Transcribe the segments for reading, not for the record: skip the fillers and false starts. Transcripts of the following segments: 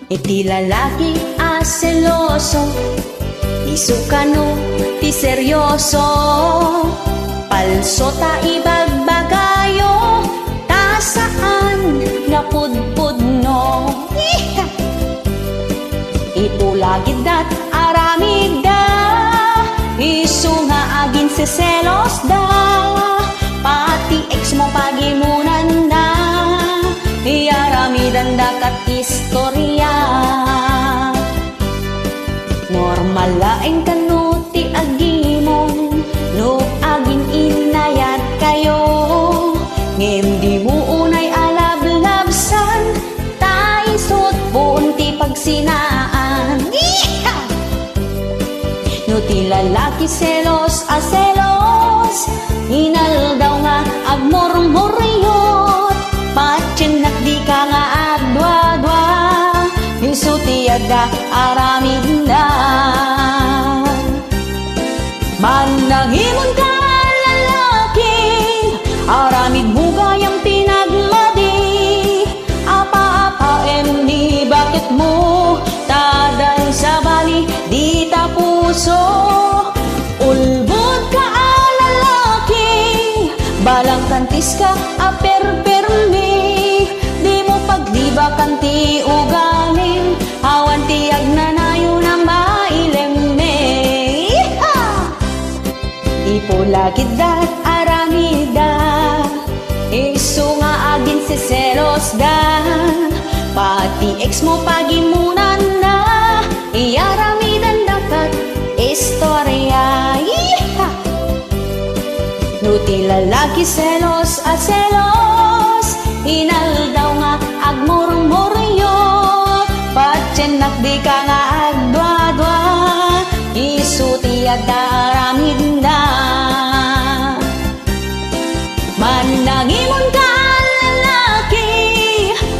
Iti lalaki seloso, di sukano, ti seryoso, palso ta ibagbagayo, ta saan nga pudpudno. Itulagid dat aramid da, isu nga agin seselos da, pati ex mo pagimunan da, iaramidan da kat istorya. Normal laeng kanuti agimon, no agin inayat kayo, ngem di mo unay alablabsan, taisot punti pagsinaan. No ti lalaki selos selos, hinal daw nga agmurmuryot, patyenak di ka nga adwa-dwa, isuti ada aramid na. Manangimon ka lalaki, aramid mo gayang pinagmadi, apa-apa ni bakit mo tadan sa bali di tapuso. Ulbod ka lalaki, balang kantis ka aper-permi, di mo paglibakan ti ugaling, awan ti agnanayo na mailemme. Ipulagid dat aramida, isu nga agin seselos da, pati ex mo pagimunan na, iaramidan dapat istorya. No ti lalaki selos selos, hinal daw nga agmurmuryot, patyenak di ka nga agdwa-dwa, isu ti ada aramid na. Manangimon ka lalaki,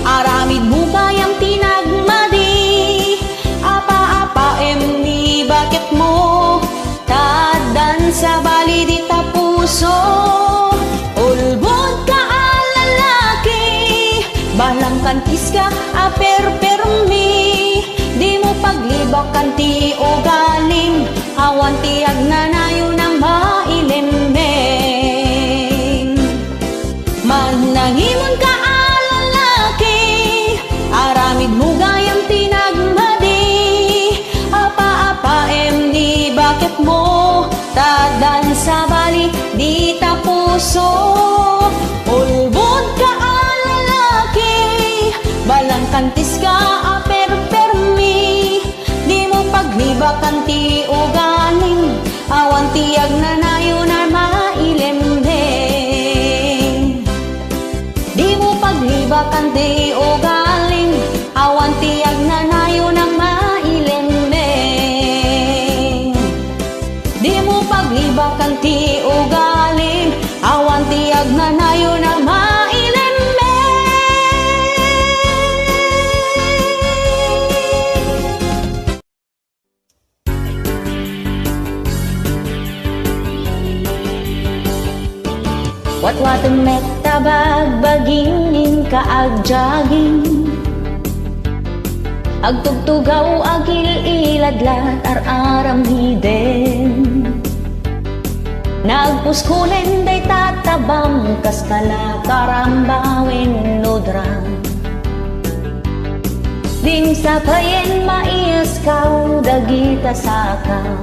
aramid mo kayang tinagmadi, apa-apa ni bakit mo tadan sa bali di tapuso. Ulbod ka lalaki, balang kantis ka aper-permi, di mo paglibakan ti ugaling, awan ti agnanayo na mailembeng. Manangimon ka lalaki, aramid mo gayang tinagmadi, apa-apa ni bakit mo tadan sa bali di tapuso. Ulbod ka lalaki, balang kantis ka aper-permi, di mo paglibakan ti ugaling, awan ti agnanayo na mailembeng. Di mo paglibakan ti ugaling, awan ti agnanayo na mailembeng. Di mo paglibakan ti ugaling, awan ti agnanayo na mailembeng. Wat-watan metta bagbagingin ka agjaging, agtugtugaw agil iladlat ar-aram hiden, nagpuskulen day tatabam kastala karambawin nudram, din sa payen maiaskaw dagita sakaw,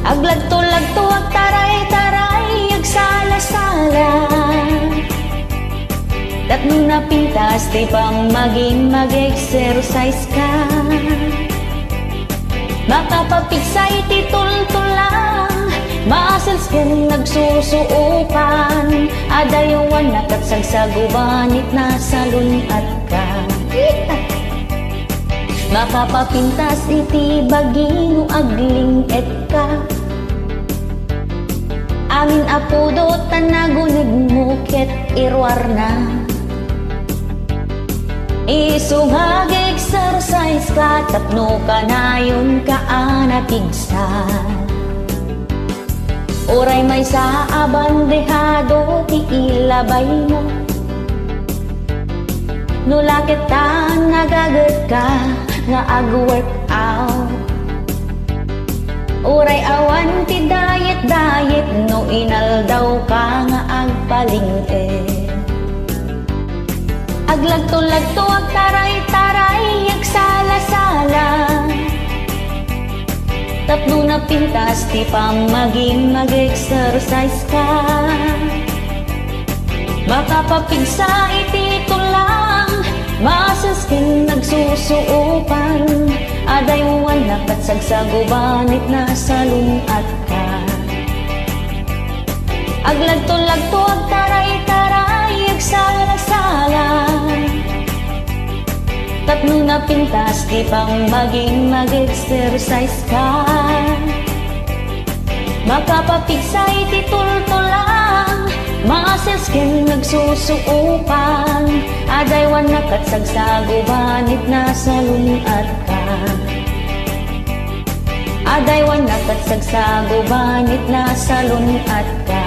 aglagto-lagto agtaray-taray agsala-sala, dat nung napintas di pang maging mag-exercise ka, makapapigsay ti tul-tulang, muscles ken nagsusuupan, adayawan nakat sagsagubanit na salunat ka. Makapapintas iti bagino agling et ka, amin apudo tanagunid mo ket irwar na, isungag exercise ka tapno kanayon ka anapigsal, oray may sa abandehado ti ilabay mo, Nulakit ta nagagat ka nga ag-work out. Uray awan ti dayet no inaldaw ka nga agpalingke. Aglagto-lagto ag taray-taray ag sala-sala. Tapno na pintas ti pamaging mag-exercise ka. Makapapigsa iti tulang masaskin nagsusuupan. Aday uwan na katsagsagubanit na salunat ka. Aglagto-lagto ag taray-taray ag sala-sala. Tatlo na pintas di pang maging mag-exercise ka. Makapapigsa iti tultulang masaskin nagsusuupan. Aday wan na katsagsagubanit na salunat ka. Aday wan na katsagsagubanit na salunat ka.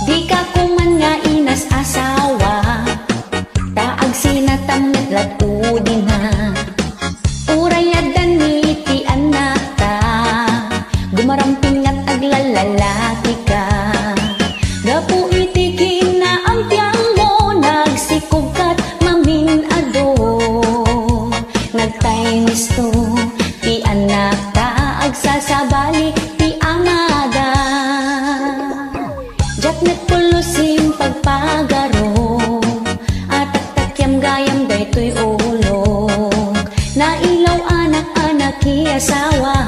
Di ka kuman nga inas asawa, taag sinatamnet latudi na. Uray adan iti anak ta, gumaramping at aglalalaki ka. Gapu iti kinaampiang mo, nagsikog kat mamin ado. Nagtainis to, ti anak ta, agsasabali ti amada. Jaknet pulusim pagpagaro, at takyam gayam daytoy ulog. Nailaw anak-anak ki asawa,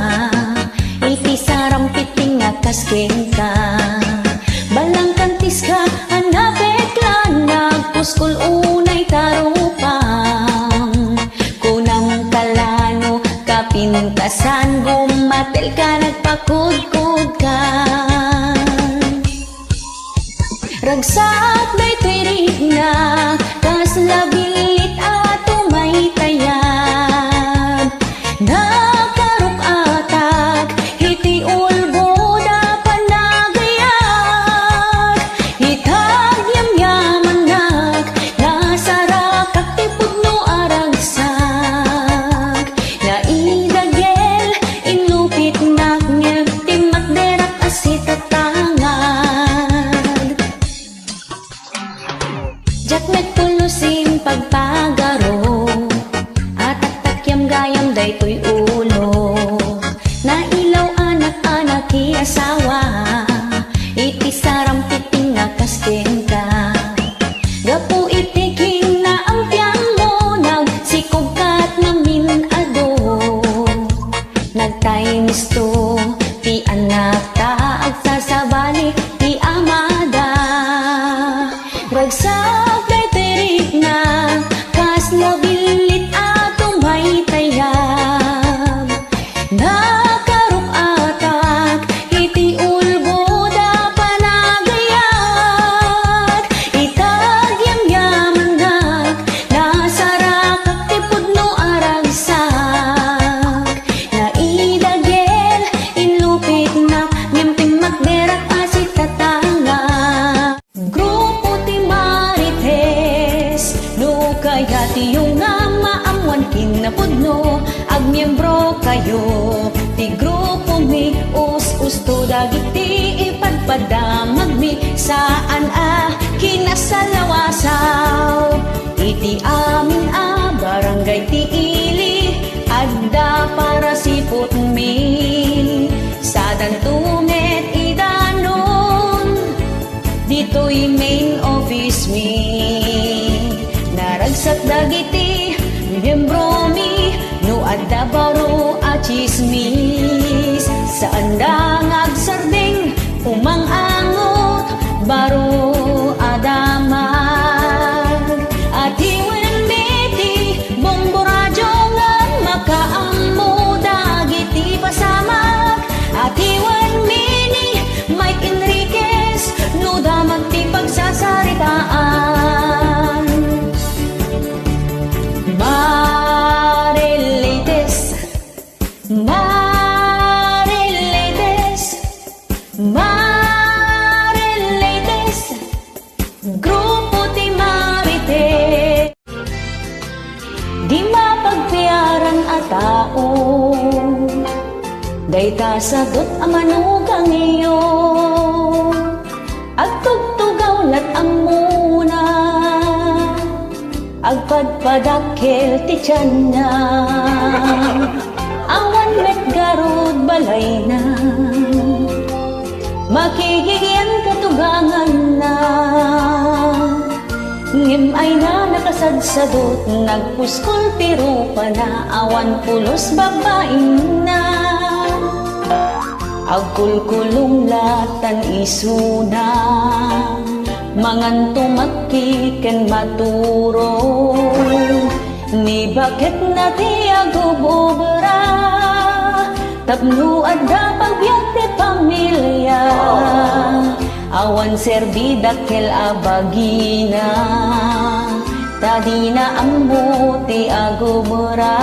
iti sarampiting nga kasking ka. Balang kantis ka, anapeklan, nagpuskol unay tarupang. Kunang kalano, kapintasan, gumatel ka, nagpakudkod ka. Ragsak daytoy rigna, kas labilit at umay tayag. Nakaruk atak, iti ulbo da panagayag. Itagyam-yaman nak, nasarakak ti pudno aragsak. Naidagel, inlupit nak niya, timakderak asitatangad. Jak nagtulusin pagpagaro, at takyam gayam daytoy ulo. Nailaw anak-anak ki asawa, iti sarampiting nga kasken ka. Gapu iti kinaampiang mo, nagsikog kat mamin ado. Nagtainis to, ti anak ta, agsasabali ti amada. Ragsak daytoy na, kas labilit at umay tayag. Nakaruk atak, iti ulbo da panagayag. Itagyam-yaman nak, nasarakak ti pudno aragsak. Naidagel, inlupit nak, ngemping magberak asitatanga. Grupo ti Marites, no kaya ti yung nga maamwan kinapudno, agmiyembro kayo. Ti grupo mi, us-usto dagiti ipadpadamag mi, saan kinasalawasaw. Iti amin barangay ti ili, adda para sipot mi. Sa dantumet idanon, dito'y main office mi. Naragsak dagiti miyembro mi, no adda baro a chismis. Saan da ngagsarding umang-angot, baro adamag. At iwan miti bongboradyo nga makaammo dagiti pasamag. At iwan mini Mike Enriquez, no damag ti pagsasaritaan. Dayta sagot amanugang iyo, agtugtugaw lat amuna, agpadpadakkel ti tiyan na, awan met garod balay na, makigigyan katugangan na, ngem ay na nakasadsadot, nagpuskol pero pa na, awan pulos babaeng na, agkulkulong latan isuna, mangan tumakiken maturo, ni bakit na ti agububra, tapno adda pagbiag ti pamilya, awan serbida kel abagina, tadina ammo ti agubra,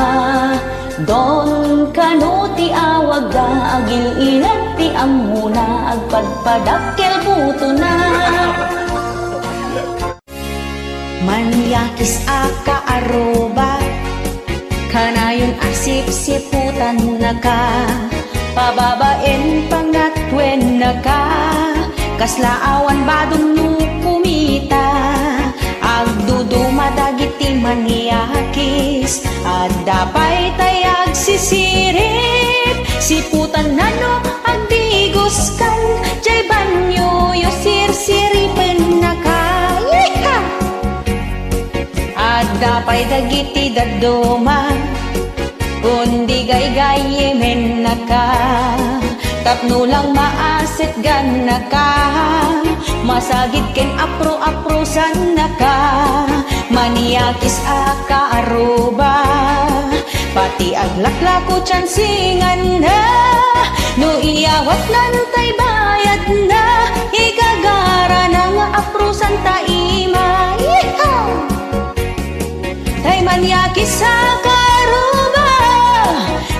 don kano ti awag da agil ilat ti amuna, agpadpadakkel buto na. Manyakis aka aroba, kanayon asip-siputan na ka, pababaen pangatwen na ka, kaslaawan badong no kumita, agduduma dagiti manyakis, at dapay tayag sisirip, siputan na no agdigos kan, jay banyo yo sirsiripen na ka. At dapay dagiti daduma, kundi gaygayemen na ka, tapno lang maasit gan na ka, masagid ken apro-aprosan na ka, maniyakis aka aruba, pati aglaklako tsansingan na, no iyawat nantay bayad na, igagara na nga aprosan taima. Tay manyakis aka aruba,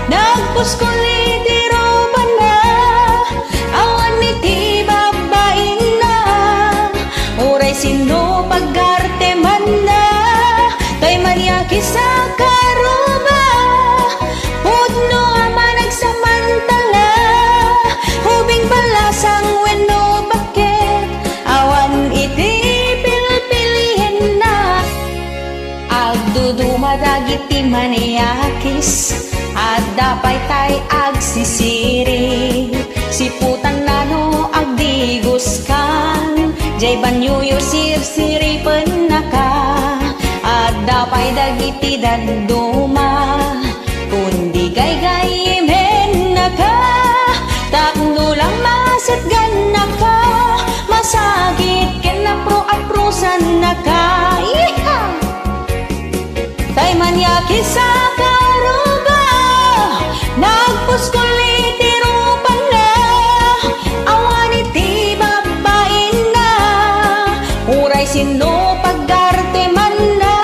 nagpuskuli ti roba na, awan iti babaeng na, uray sino pagarte man na, tay manyakis aka aruba, pudno ama nagsamantala, hubing balasang wenno bakit, awan iti pilpilihin na, agduduma dagiti maniyakis, at dapay tay agsisiri, siputan na no agdigos kan, jay banyuyo sirsiripen na ka, at dapay dagiti daduma, kundi gaygayemen na ka, tapno lang masatgan na ka, masagit ken apro-aprosan na ka. Tay manyakis aka aruba, nagpuskuli ti rupa na, awan iti babaeng na, uray sino pagarte man na,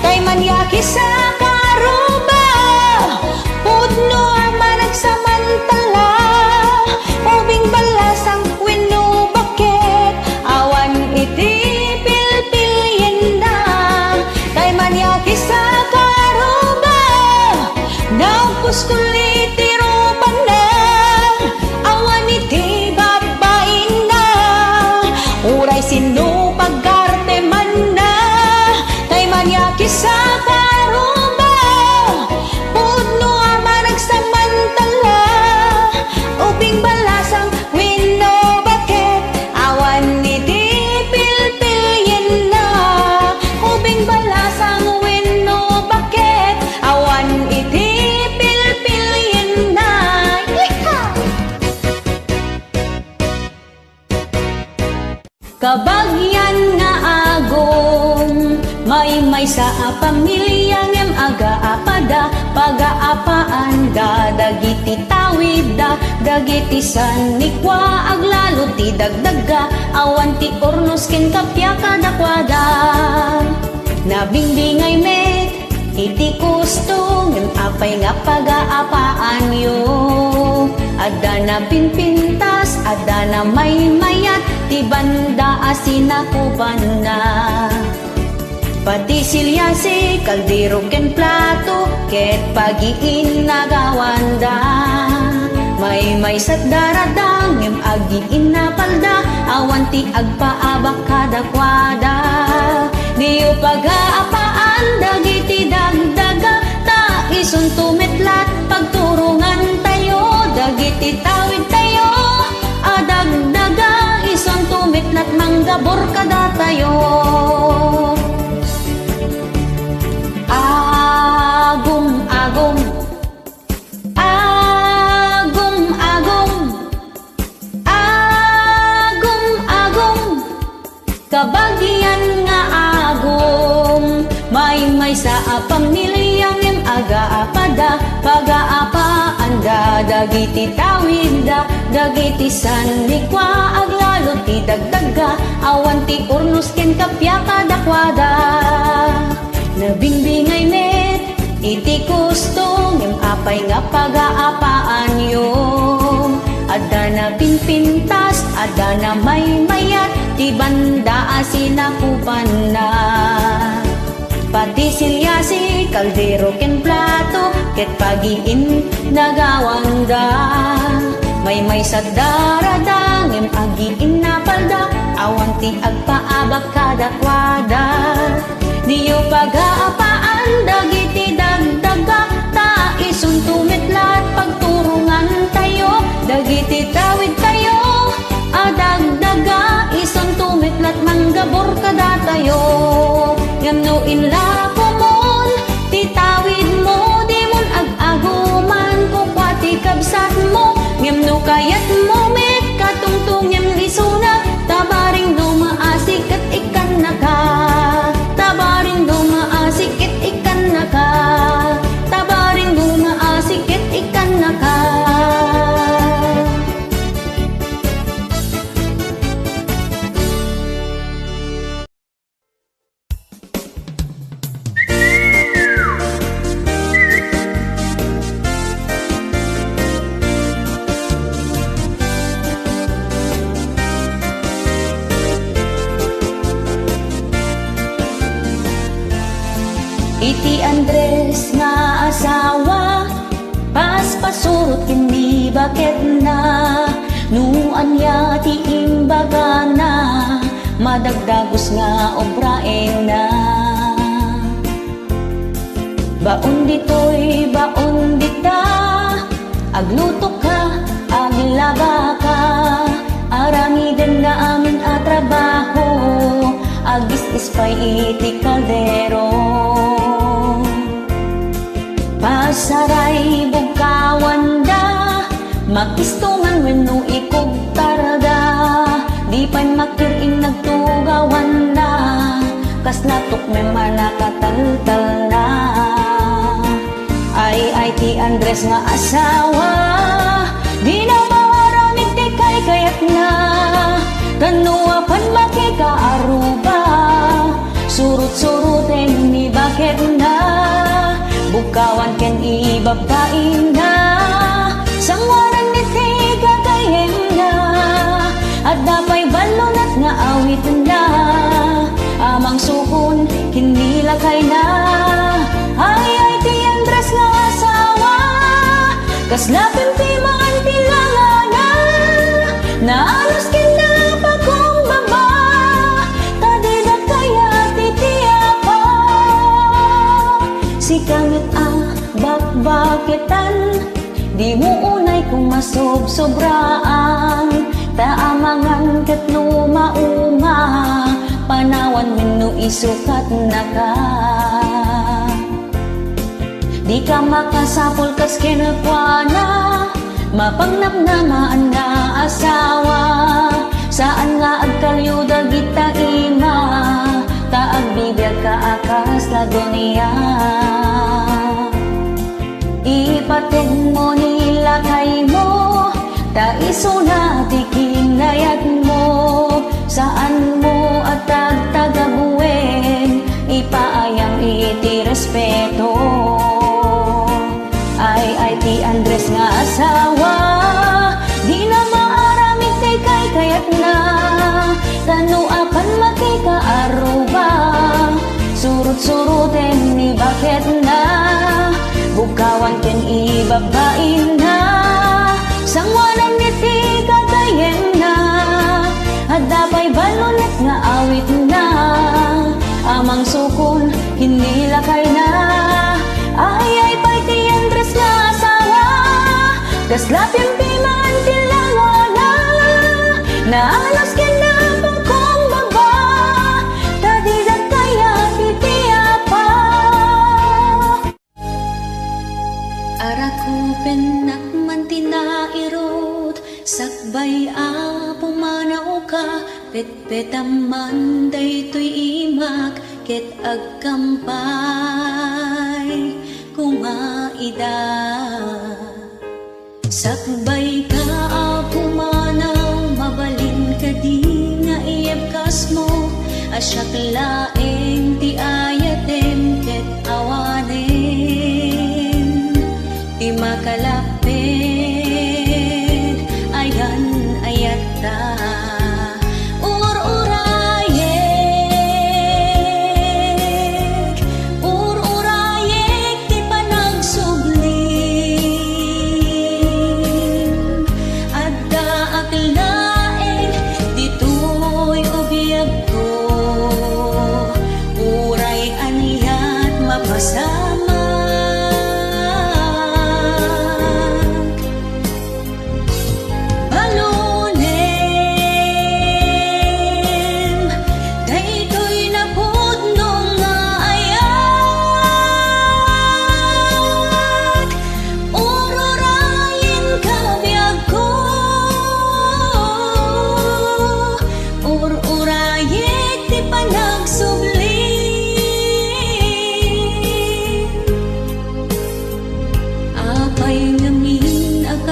tay manyakis aka aruba, pudno ama nagsamantala, ubing balasang wenno bakit, awan iti pilpilyen na, tay manyakis aka aruba, nagpuskuli ti rupa na, awan iti babaeng na, uray sino pagarte man na, tay manyakis aka aruba, pudno ama nagsamantala, ubing balasang wenno bakit, awan iti pilpilyen na, ubing balasang wenno bakit, awan iti pilpilyen na. Kabagyan nga agom, may sa pamilya ngem aga-apada, pagaapaan da dagiti tawid da, dagiti sanikwa aglalo ti dagdaga, awan ti ornos ken kapya kadakwada, nabingbingay met iti kusto ngem apay nga pagaapaan yo, adda na pinpintas, adda na may mayat, ti banda asinakuban na, pati silyase kaldero ken plato, ket pagiin nagawanda. may sa daradang ngem agi inapalda awan ti agpaabak kadakwada diyo pagaapaan dagiti dagdaga ta ison tumetlat pagturungan tayo dagiti tawid tayo adagdaga ison tumetlat manggabor kada tayo agum-agum kabagyan nga agom may sa pamilyang em aga-apada pag-aapa anda dagiti tawida dagiti sanikwa aglalo ti dagdaga awan ti urnos ken kapya kadakwada nabingbingay met iti kustong em apay nga pag-aapaan yung ada na pinpintas, ada na may mayat, ti banda asinakupan na. Pati silyasi, kaldero ken plato, ket pagiin nagawanda. May sa daradang, em agiin na palda, awan ti agpaabak kadakwada. Diyo pag-aapaan, dagiti dagdaga, ta isun tumitlat, pagturungan tayo, dagiti tawid tayo, adagdaga, ison tumitlat manggabor kada tayo. Yamno inla kumon, ti tawid mo, di mon ag-aguman, kukwati kabsat mo, yamno kayat mo, met katungtung yam isuna, tabaring dumaasik at ikan naka, tabaring dumaasik at ikan naka, tabaring dumaasik at ikan naka. Iti Andres nga asawa paspasurot kini bakit na nuan ya ti imbaga na madagdagos nga obraen na baon ditoy baon dita agluto ka aglaba ka arangiden nga amin a trabaho agis-is pa'y iti kaldero pasaray bugkawan da makistungan wenno ikog tarada di pa'y makiring nagtugawan da kas natok may manakataltal na ay ti Andres nga asawa di na maraming ti kay kayat na kanuapan makikaaruba surut-suruten ni bakit na bukawan ken ibabain na sangwaran ni tiga kayem na at dapay balonat nga awit na amang sukon kinilakay na ay ti Andres nga asawa kaslapin ti maan tilangana na alos kin na pagkong baba tadida kaya titiapa si kamit bakbakitan di mo unay kung masob-sobraan taamangan kat lumauma panawan minno isukat na ka di ka makasapol kas kinapwana mapangnapnamaan nga asawa saan nga agkalyuda gita ima taagbibiyag ka akas la dunia ipatid mo nilakay mo taiso na ti kinayat mo saan mo at tagtagabuin ipaayang iti respeto ay ti Andres nga asawa di na maaramig ti kay kayat na tanuapan makikaaruba surut-suruten ni bakit na bukawan ken ibabain na sangwan Maslapim piman tilawana naalas kinabang kong baba tadigat kaya titiapa arakupen nakman tinairot sakbay apo manao ka petpetaman daytoy imak ket agkampay kumaida sakbay ka apo manaw mabalin ka di nga iebkas mo asyak laeng ti ayatem ket awanen ti makalapit ayan ayat ta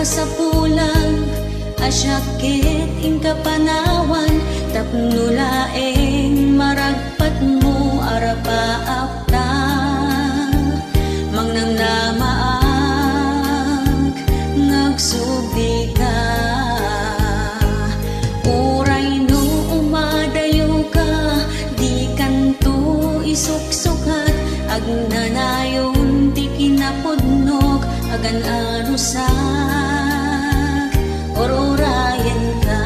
sa pulang asyakit ing kapanawan tapno laeng maragpat mo arapaapta mangnang namaag ngagsubi ka uray no umadayo ka di kanto isuksukat agnanayon di kinapudnog agan arusak orayan ka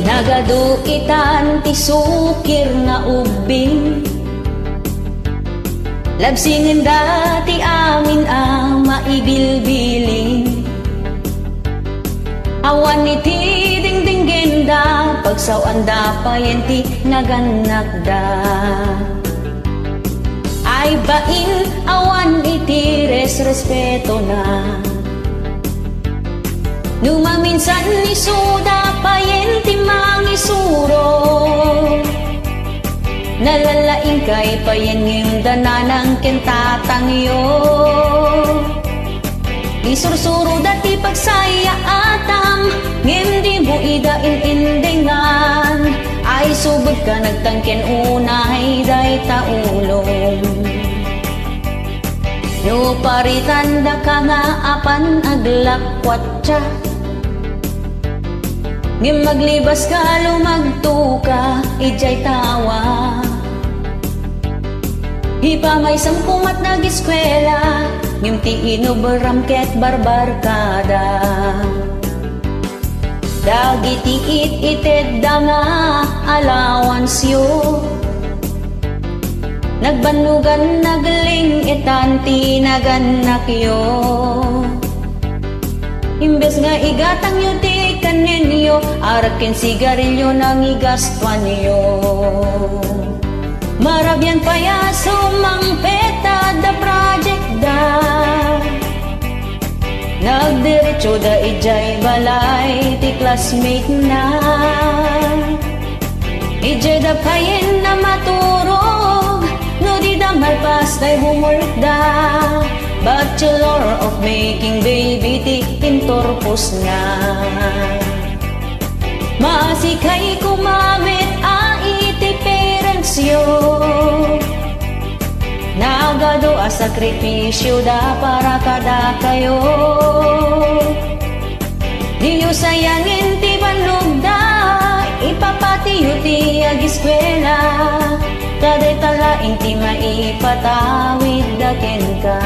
nagadukitan ti sukir nga ubing labsingin dati amin ang maibilbiling awan iti dingdinggin da pagsawan da payenti naganakda ay bain awan iti respeto na numaminsan ni suda payenti mangisuro nalalaing kay payengim dananang kentatangyo isursuro dati pagsaya atam ngem di mo ida inindingan Ay subod ka nagtangken unay day taulong. No paritan da ka nga apan aglakwat siya. Ngim maglibas ka lumagto ka ijay tawa. Hipamay sampumat nag-eskwela, ngim ti inuberam ket barbarkada. Dagiti it-ited da nga allowance yo. Nagbanugan nagling etan tinaganak yo. Imbes nga igatang yu ti kaninyo, arakin sigarilyo nang igastuan yo. Marabyan payaso mang peta da project da. Nagdiretso da ijay balay ti classmate na. Ijay da payin na maturog, no di da malpas day homework da. Bachelor of making baby ti intorpos na. Masikay kumamit ti parents yo. Nagado a sakripisyo da para kada kayo. Diyo sayangin ti banlog da, ipapatiyo ti ag-eskwela. Kaday talaing ti maipatawid da ken ka.